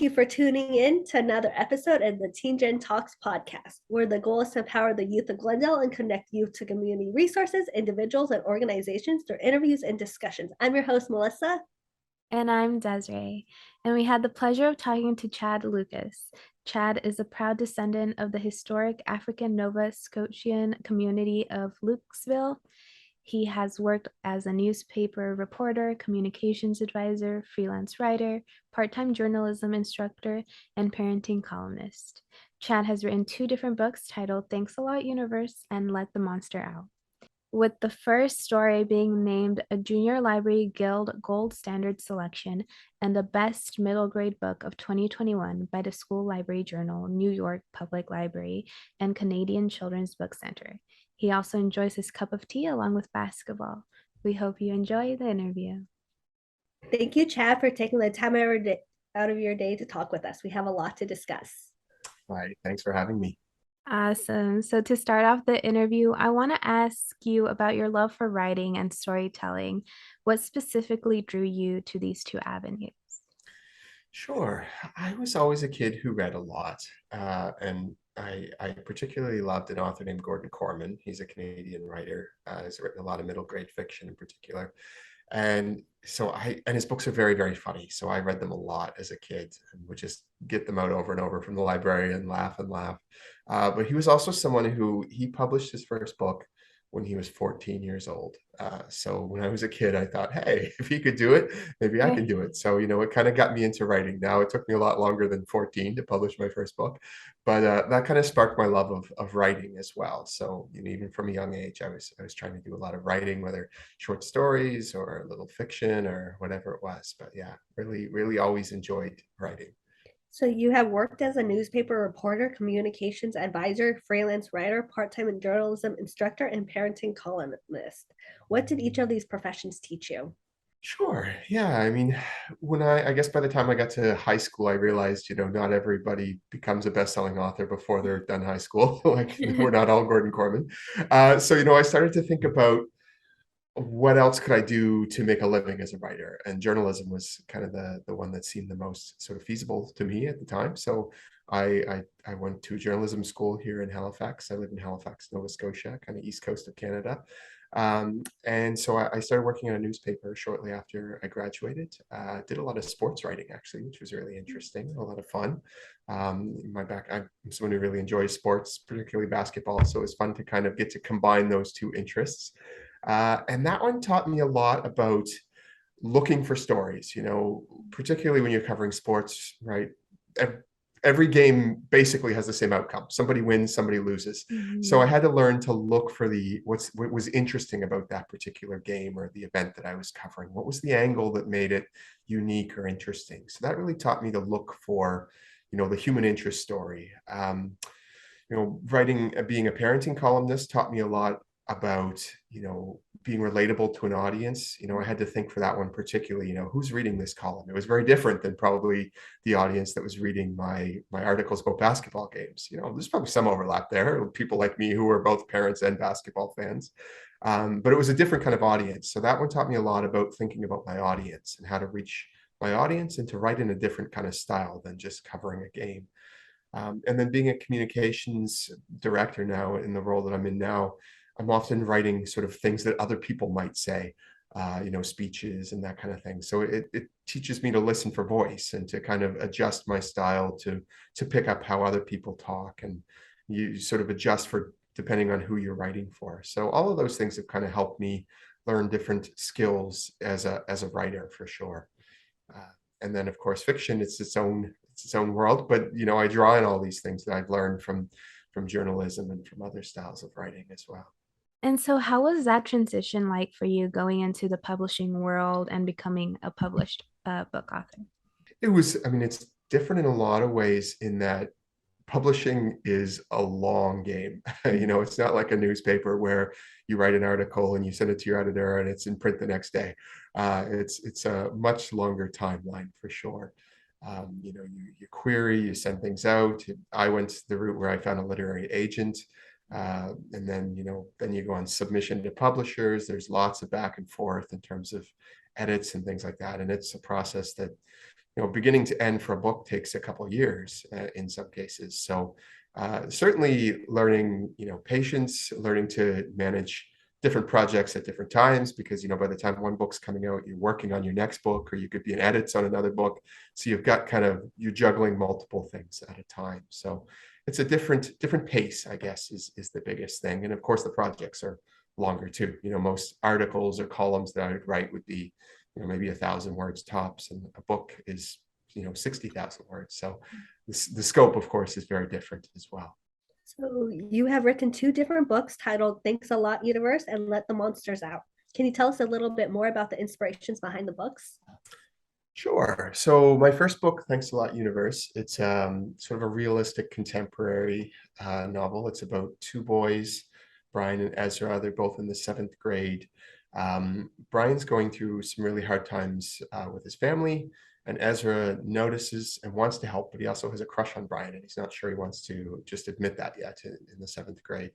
Thank you for tuning in to another episode of the Teen Gen Talks podcast, where the goal is to empower the youth of Glendale and connect youth to community resources, individuals, and organizations through interviews and discussions. I'm your host, Melissa. And I'm Desiree, and we had the pleasure of talking to Chad Lucas. Chad is a proud descendant of the historic African Nova Scotian community of Lukesville. He has worked as a newspaper reporter, communications advisor, freelance writer, part-time journalism instructor, and parenting columnist. Chad has written 2 different books titled Thanks a Lot Universe and Let the Monster Out, with the first story being named a Junior Library Guild Gold Standard Selection and the Best Middle Grade Book of 2021 by the School Library Journal, New York Public Library, and Canadian Children's Book Center. He also enjoys his cup of tea along with basketball. We hope you enjoy the interview. Thank you, Chad, for taking the time out of your day to talk with us. We have a lot to discuss. All right, thanks for having me. Awesome. So to start off the interview, I want to ask you about your love for writing and storytelling. What specifically drew you to these 2 avenues? Sure. I was always a kid who read a lot, and I particularly loved an author named Gordon Corman. He's a Canadian writer. He's written a lot of middle grade fiction in particular. And and his books are very, very funny. So I read them a lot as a kid and would just get them out over and over from the library and laugh and laugh. But he was also someone who he published his first book when he was 14 years old. So when I was a kid, I thought, hey, if he could do it, maybe I can do it. So, it kind of got me into writing. Now it took me a lot longer than 14 to publish my first book, but that kind of sparked my love of writing as well. So, even from a young age, I was trying to do a lot of writing, whether short stories or little fiction or whatever it was. But yeah, really, really always enjoyed writing. So you have worked as a newspaper reporter, communications advisor, freelance writer, part-time journalism instructor, and parenting columnist. What did each of these professions teach you? Sure. Yeah. I mean, I guess by the time I got to high school, I realized, not everybody becomes a best-selling author before they're done high school. Like we're not all Gordon Corman. So, I started to think about what else could I do to make a living as a writer? And journalism was kind of the one that seemed the most sort of feasible to me at the time. So I went to journalism school here in Halifax. I live in Halifax, Nova Scotia, kind of east coast of Canada. And so I started working in a newspaper shortly after I graduated. Did a lot of sports writing, actually, which was really interesting, a lot of fun. I'm someone who really enjoys sports, particularly basketball. So it was fun to kind of get to combine those 2 interests. And that one taught me a lot about looking for stories, particularly when you're covering sports, right? Every game basically has the same outcome. Somebody wins, somebody loses. Mm-hmm. So I had to learn to look for what was interesting about that particular game or the event that I was covering. What was the angle that made it unique or interesting? So that really taught me to look for, the human interest story. Being a parenting columnist taught me a lot about, being relatable to an audience. I had to think for that one particularly, who's reading this column? It was very different than probably the audience that was reading my articles about basketball games. There's probably some overlap there, people like me who are both parents and basketball fans. But it was a different kind of audience. So that one taught me a lot about thinking about my audience and how to reach my audience and to write in a different kind of style than just covering a game. And then being a communications director now in the role that I'm in now, I'm often writing sort of things that other people might say, speeches and that kind of thing. So it teaches me to listen for voice and to kind of adjust my style to pick up how other people talk, and you sort of adjust for depending on who you're writing for. So all of those things have kind of helped me learn different skills as a writer for sure. And then of course fiction, it's its own world, but I draw in all these things that I've learned from journalism and from other styles of writing as well. And so how was that transition like for you going into the publishing world and becoming a published book author? It's different in a lot of ways in that publishing is a long game. It's not like a newspaper where you write an article and you send it to your editor and it's in print the next day. It's a much longer timeline for sure. You query, you send things out. I went the route where I found a literary agent. And then you go on submission to publishers. There's lots of back and forth in terms of edits and things like that. And it's a process that, beginning to end for a book takes a couple of years in some cases. So certainly learning, patience, learning to manage different projects at different times, because, by the time one book's coming out, you're working on your next book, or you could be in edits on another book. So you've got you're juggling multiple things at a time. So it's a different pace, I guess, is the biggest thing. And of course, the projects are longer too. Most articles or columns that I would write would be, maybe 1,000 words tops, and a book is, 60,000 words. So the scope, of course, is very different as well. So you have written 2 different books titled Thanks a Lot Universe and Let the Monsters Out. Can you tell us a little bit more about the inspirations behind the books? Sure. So my first book, Thanks a Lot Universe, it's sort of a realistic contemporary novel. It's about 2 boys, Brian and Ezra. They're both in the 7th grade. Brian's going through some really hard times with his family, and Ezra notices and wants to help, but he also has a crush on Brian, and he's not sure he wants to just admit that yet in the 7th grade.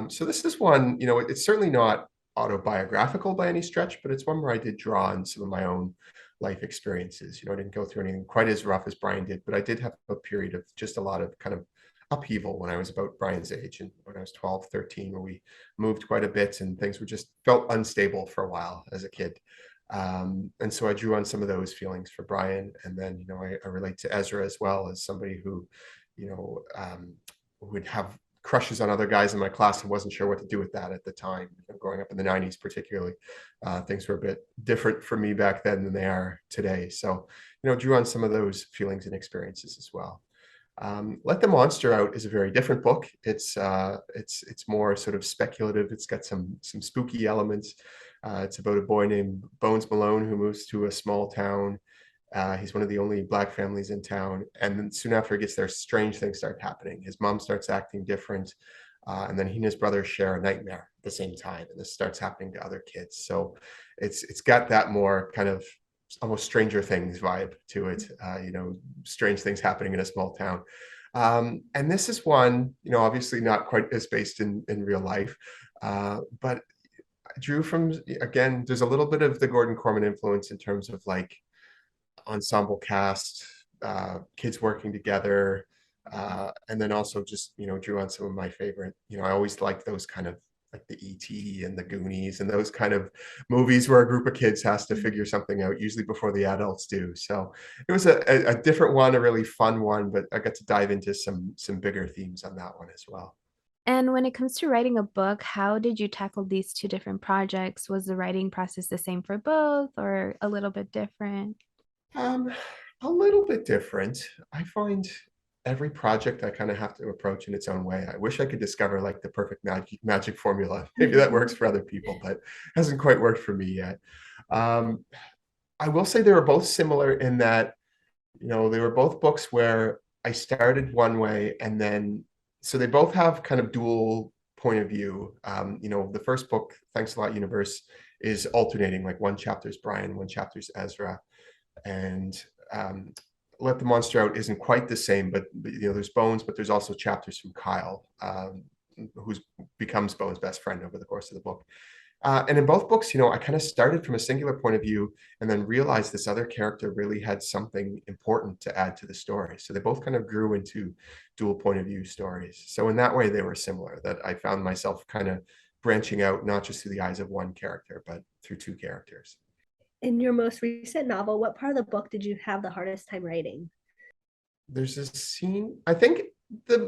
So this is one, it's certainly not autobiographical by any stretch, but it's one where I did draw on some of my own life experiences. I didn't go through anything quite as rough as Brian did, but I did have a period of just a lot of kind of upheaval when I was about Brian's age, and when I was 12, 13, where we moved quite a bit and things were just felt unstable for a while as a kid. And so I drew on some of those feelings for Brian. And then, I relate to Ezra as well, as somebody who, would have crushes on other guys in my class and wasn't sure what to do with that at the time. Growing up in the 90s, particularly, things were a bit different for me back then than they are today. So, drew on some of those feelings and experiences as well. Let the Monster Out is a very different book. It's more sort of speculative. It's got some spooky elements. It's about a boy named Bones Malone who moves to a small town. He's one of the only Black families in town. And then soon after he gets there, strange things start happening. His mom starts acting different. And then he and his brother share a nightmare at the same time. And this starts happening to other kids. So it's got that more kind of almost Stranger Things vibe to it, strange things happening in a small town. And this is one, obviously not quite as based in real life, but I drew from, again, there's a little bit of the Gordon Corman influence in terms of like ensemble cast, kids working together, and then also just, drew on some of my favorite, I always liked those kind of like the E.T. and the Goonies and those kind of movies where a group of kids has to figure something out, usually before the adults do. So it was a different one, a really fun one, but I got to dive into some bigger themes on that one as well. And when it comes to writing a book, how did you tackle these 2 different projects? Was the writing process the same for both, or a little bit different? A little bit different. I find every project I kind of have to approach in its own way. I wish I could discover like the perfect magic formula. Maybe that works for other people, but hasn't quite worked for me yet. I will say they were both similar in that, they were both books where I started one way, and then so they both have kind of dual point of view. The first book, Thanks a Lot Universe, is alternating, like one chapter is Brian, one chapter is Ezra. And Let the Monster Out isn't quite the same, but there's Bones, but there's also chapters from Kyle, who becomes Bones' best friend over the course of the book. And in both books, I kind of started from a singular point of view and then realized this other character really had something important to add to the story. So they both kind of grew into dual point of view stories. So in that way, they were similar, that I found myself kind of branching out, not just through the eyes of one character, but through 2 characters. In your most recent novel, what part of the book did you have the hardest time writing? There's a scene, I think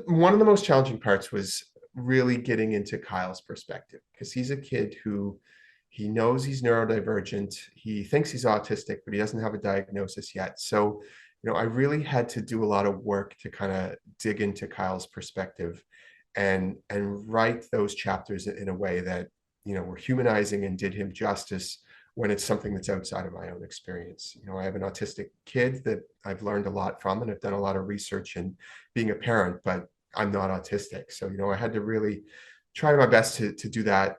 one of the most challenging parts was really getting into Kyle's perspective, because he's a kid who he knows he's neurodivergent. He thinks he's autistic, but he doesn't have a diagnosis yet. So, I really had to do a lot of work to kind of dig into Kyle's perspective and write those chapters in a way that, were humanizing and did him justice when it's something that's outside of my own experience. I have an autistic kid that I've learned a lot from, and I've done a lot of research in being a parent, but I'm not autistic. So, I had to really try my best to do that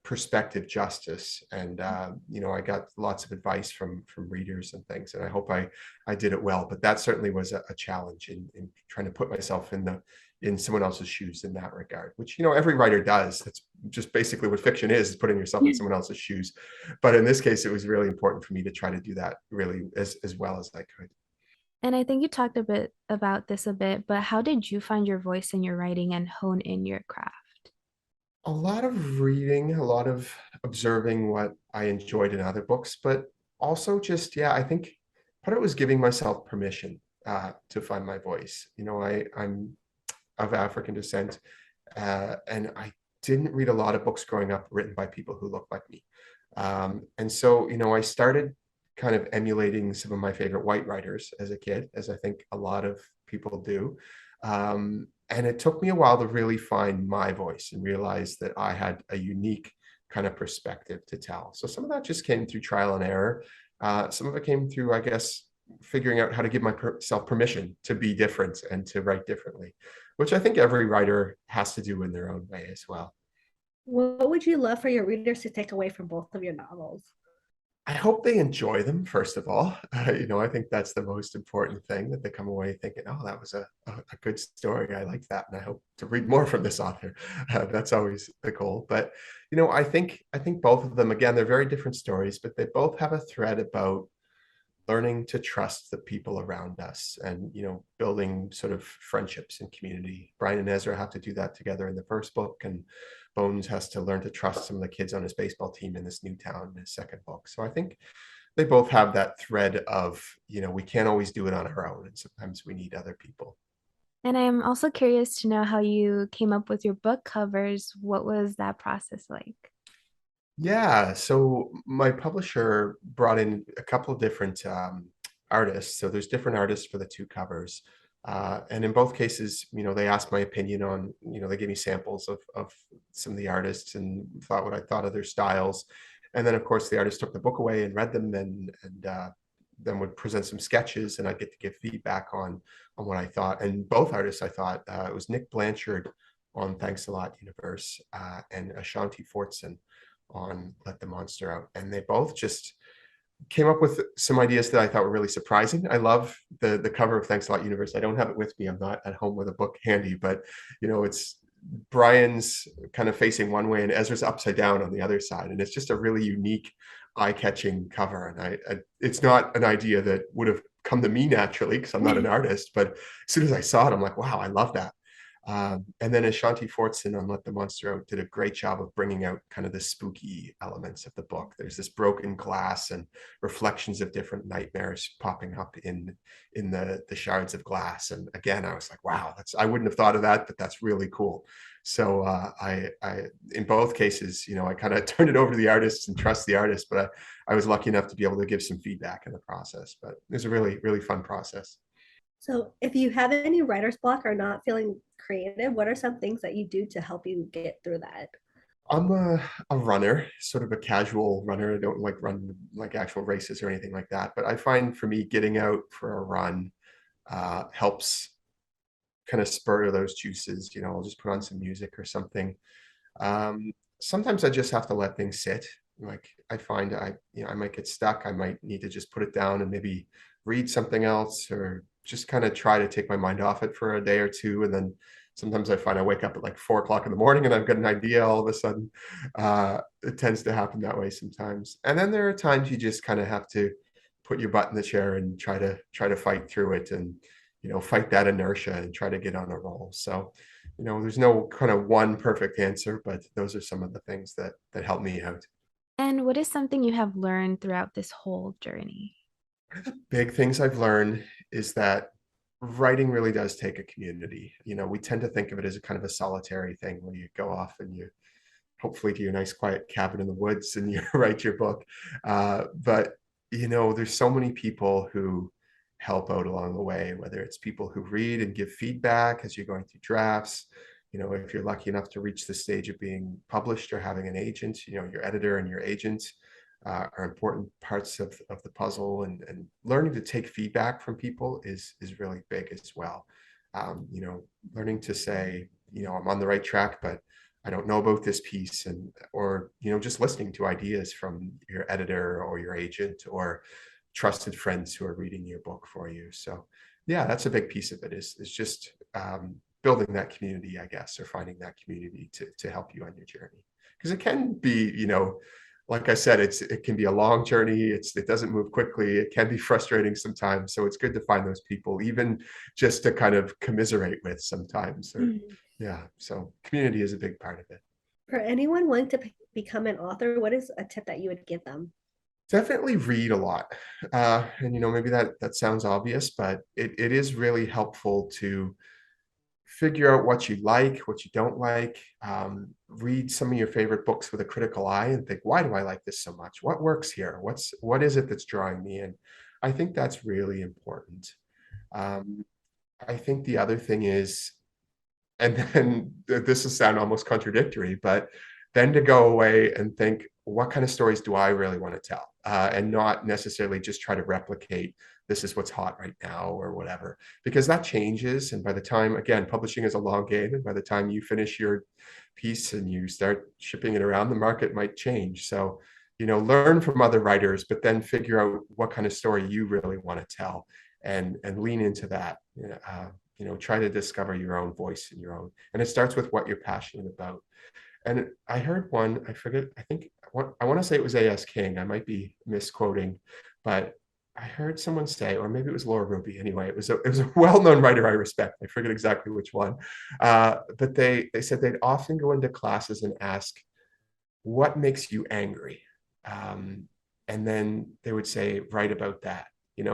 perspective justice. And I got lots of advice from readers and things, and I hope I did it well. But that certainly was a challenge in trying to put myself in someone else's shoes in that regard, which every writer does. That's just basically what fiction is putting yourself in someone else's shoes. But in this case, it was really important for me to try to do that really as well as I could. And I think you talked a bit about this a bit, but how did you find your voice in your writing and hone in your craft? A lot of reading, a lot of observing what I enjoyed in other books, but also just, yeah, I think part of it was giving myself permission to find my voice. I'm of African descent, and I didn't read a lot of books growing up written by people who look like me. And so, I started kind of emulating some of my favorite white writers as a kid, as I think a lot of people do. And it took me a while to really find my voice and realize that I had a unique kind of perspective to tell. So some of that just came through trial and error. Some of it came through, I guess, figuring out how to give myself permission to be different and to write differently, which I think every writer has to do in their own way as well. What would you love for your readers to take away from both of your novels? I hope they enjoy them, first of all. I think that's the most important thing, that they come away thinking, oh, that was a good story. I like that. And I hope to read more from this author. That's always the goal. But, I think both of them, again, they're very different stories, but they both have a thread about learning to trust the people around us and, building sort of friendships and community. Brian and Ezra have to do that together in the first book, and Bones has to learn to trust some of the kids on his baseball team in this new town in his second book. So I think they both have that thread of, we can't always do it on our own, and sometimes we need other people. And I'm also curious to know how you came up with your book covers. What was that process like? Yeah, so my publisher brought in a couple of different artists. So there's different artists for the two covers. And in both cases, they asked my opinion on, they gave me samples of some of the artists and thought what I thought of their styles. And then, of course, the artist took the book away and read them, and then would present some sketches, and I get to give feedback on what I thought. And both artists, I thought, it was Nick Blanchard on Thanks a Lot Universe and Ashanti Fortson on Let the Monster Out. And they both just came up with some ideas that I thought were really surprising. I love the cover of Thanks a Lot Universe. I don't have it with me. I'm not at home with a book handy, but it's Brian's kind of facing one way and Ezra's upside down on the other side. And it's just a really unique, eye-catching cover. And it's not an idea that would have come to me naturally because I'm not an artist, but as soon as I saw it, I'm like, wow, I love that. And then Ashanti Fortson on Let the Monster Out did a great job of bringing out kind of the spooky elements of the book. There's this broken glass and reflections of different nightmares popping up in the shards of glass. And again, I was like, wow, I wouldn't have thought of that, but that's really cool. So I in both cases, I kind of turned it over to the artists and trust the artist, but I was lucky enough to be able to give some feedback in the process. But it was a really, really fun process. So, if you have any writer's block or not feeling creative, what are some things that you do to help you get through that? I'm a runner, sort of a casual runner. I don't like run like actual races or anything like that. But I find for me, getting out for a run helps kind of spur those juices. I'll just put on some music or something. Sometimes I just have to let things sit. Like I find I might get stuck. I might need to just put it down and maybe read something else, or just kind of try to take my mind off it for a day or two. And then sometimes I find I wake up at like 4 o'clock in the morning and I've got an idea all of a sudden. It tends to happen that way sometimes. And then there are times you just kind of have to put your butt in the chair and try to fight through it, and fight that inertia and try to get on a roll. So there's no kind of one perfect answer, but those are some of the things that help me out. And what is something you have learned throughout this whole journey? One of the big things I've learned is that writing really does take a community. We tend to think of it as a kind of a solitary thing where you go off and you hopefully to your nice quiet cabin in the woods and you write your book. But there's so many people who help out along the way, whether it's people who read and give feedback as you're going through drafts. If you're lucky enough to reach the stage of being published or having an agent, your editor and your agent are important parts of the puzzle, and learning to take feedback from people is really big as well. Learning to say, I'm on the right track, but I don't know about this piece, and or just listening to ideas from your editor or your agent or trusted friends who are reading your book for you. So yeah, that's a big piece of it is just building that community, I guess, or finding that community to help you on your journey. Because it can be, like I said, it can be a long journey. It doesn't move quickly. It can be frustrating sometimes. So it's good to find those people, even just to kind of commiserate with sometimes. Or yeah, so community is a big part of it. For anyone wanting to become an author, what is a tip that you would give them? Definitely read a lot. And maybe that sounds obvious, but it is really helpful to figure out what you like, what you don't like. Read some of your favorite books with a critical eye and think, why do I like this so much? What works here? What is it that's drawing me in? I think that's really important. I think the other thing is, and then this will sound almost contradictory, but then to go away and think, what kind of stories do I really want to tell? And not necessarily just try to replicate, this is what's hot right now or whatever, because that changes. And by the time, again, publishing is a long game. And by the time you finish your piece and you start shipping it around, the market might change. So, learn from other writers, but then figure out what kind of story you really want to tell and lean into that. Try to discover your own voice and and it starts with what you're passionate about. And I heard one, I forget, I want to say it was A.S. King. I might be misquoting, but I heard someone say, or maybe it was Laura Ruby. Anyway, it was a well-known writer I respect. I forget exactly which one. But they said they'd often go into classes and ask, what makes you angry? And then they would say, write about that.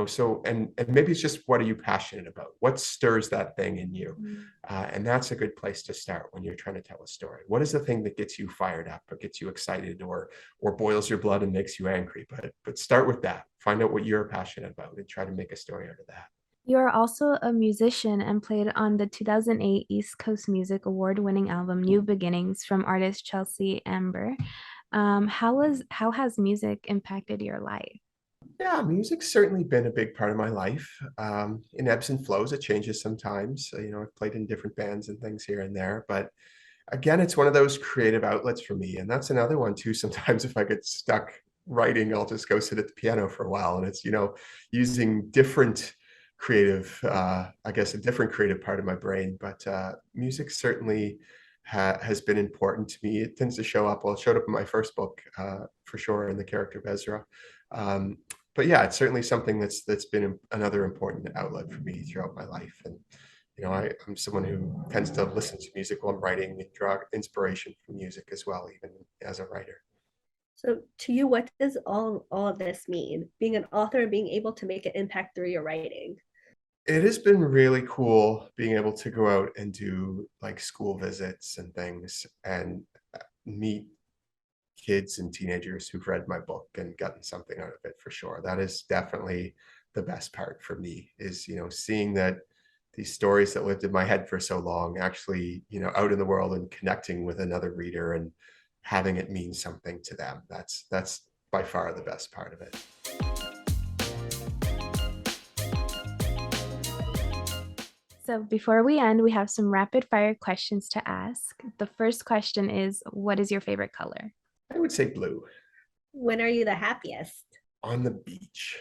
So and maybe it's just, what are you passionate about? What stirs that thing in you? And that's a good place to start when you're trying to tell a story. What is the thing that gets you fired up or gets you excited or boils your blood and makes you angry? But start with that. Find out what you're passionate about and try to make a story out of that. You are also a musician and played on the 2008 East Coast Music Award-winning album New Beginnings from artist Chelsea Amber. How has music impacted your life? Yeah, music's certainly been a big part of my life. In ebbs and flows, it changes sometimes. I've played in different bands and things here and there, but again, it's one of those creative outlets for me. And that's another one too. Sometimes if I get stuck writing, I'll just go sit at the piano for a while. And it's, using different creative, I guess a different creative part of my brain. But music certainly has been important to me. It tends to show up, well, it showed up in my first book for sure, in the character of Ezra. But yeah, it's certainly something that's been another important outlet for me throughout my life. And I'm someone who tends to listen to music while I'm writing and draw inspiration from music as well, even as a writer. So to you, what does all of this mean? Being an author and being able to make an impact through your writing? It has been really cool being able to go out and do like school visits and things and meet kids and teenagers who've read my book and gotten something out of it for sure. That is definitely the best part for me is, seeing that these stories that lived in my head for so long actually, out in the world and connecting with another reader and having it mean something to them. That's by far the best part of it. So before we end, we have some rapid fire questions to ask. The first question is, what is your favorite color? I would say blue. When are you the happiest? On the beach.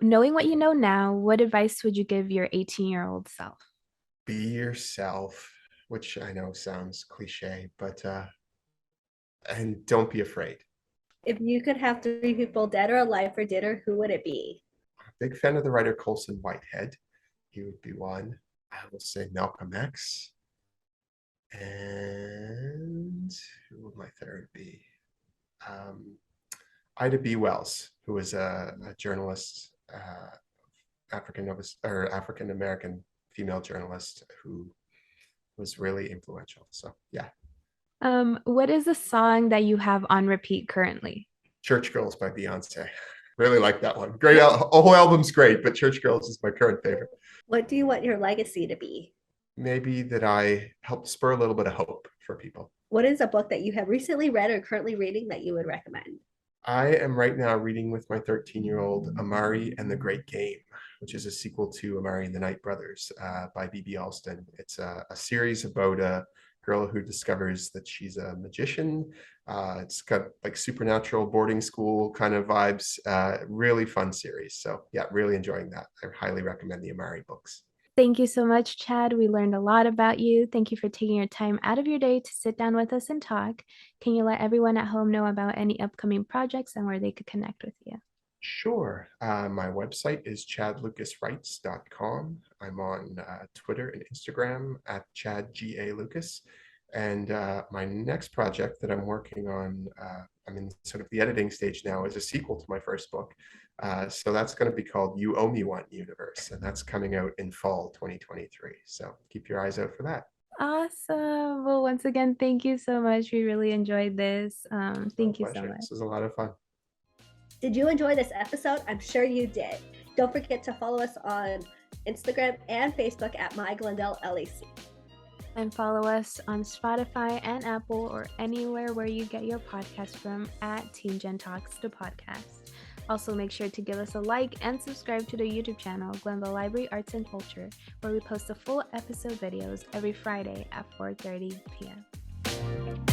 Knowing what you know now, what advice would you give your 18-year-old self? Be yourself, which I know sounds cliche, but and don't be afraid. If you could have 3 people, dead or alive, for dinner, who would it be? Big fan of the writer Colson Whitehead. He would be one. I will say Malcolm X. And who would my third be? Ida B. Wells, who was a journalist, African American female journalist who was really influential. So yeah. What is a song that you have on repeat currently? Church Girls by Beyonce. Really like that one. Great. The whole album's great, but Church Girls is my current favorite. What do you want your legacy to be? Maybe that I helped spur a little bit of hope for people. What is a book that you have recently read or currently reading that you would recommend? I am right now reading with my 13-year-old Amari and the Great Game, which is a sequel to Amari and the Night Brothers by B.B. Alston. It's a series about a girl who discovers that she's a magician. It's got like supernatural boarding school kind of vibes. Really fun series. So yeah, really enjoying that. I highly recommend the Amari books. Thank you so much, Chad. We learned a lot about you. Thank you for taking your time out of your day to sit down with us and talk. Can you let everyone at home know about any upcoming projects and where they could connect with you? Sure. My website is chadlucaswrites.com. I'm on Twitter and Instagram at ChadGALucas. And my next project that I'm working on, I'm in sort of the editing stage now, is a sequel to my first book. So that's going to be called You Owe Me One Universe, and that's coming out in fall 2023. So keep your eyes out for that. Awesome. Well, once again, thank you so much. We really enjoyed this. Thank you so much. This was a lot of fun. Did you enjoy this episode? I'm sure you did. Don't forget to follow us on Instagram and Facebook at MyGlendaleLAC. And follow us on Spotify and Apple or anywhere where you get your podcast from at Teen Gen Talks, the podcast. Also, make sure to give us a like and subscribe to the YouTube channel, Glenville Library Arts and Culture, where we post the full episode videos every Friday at 4:30 p.m.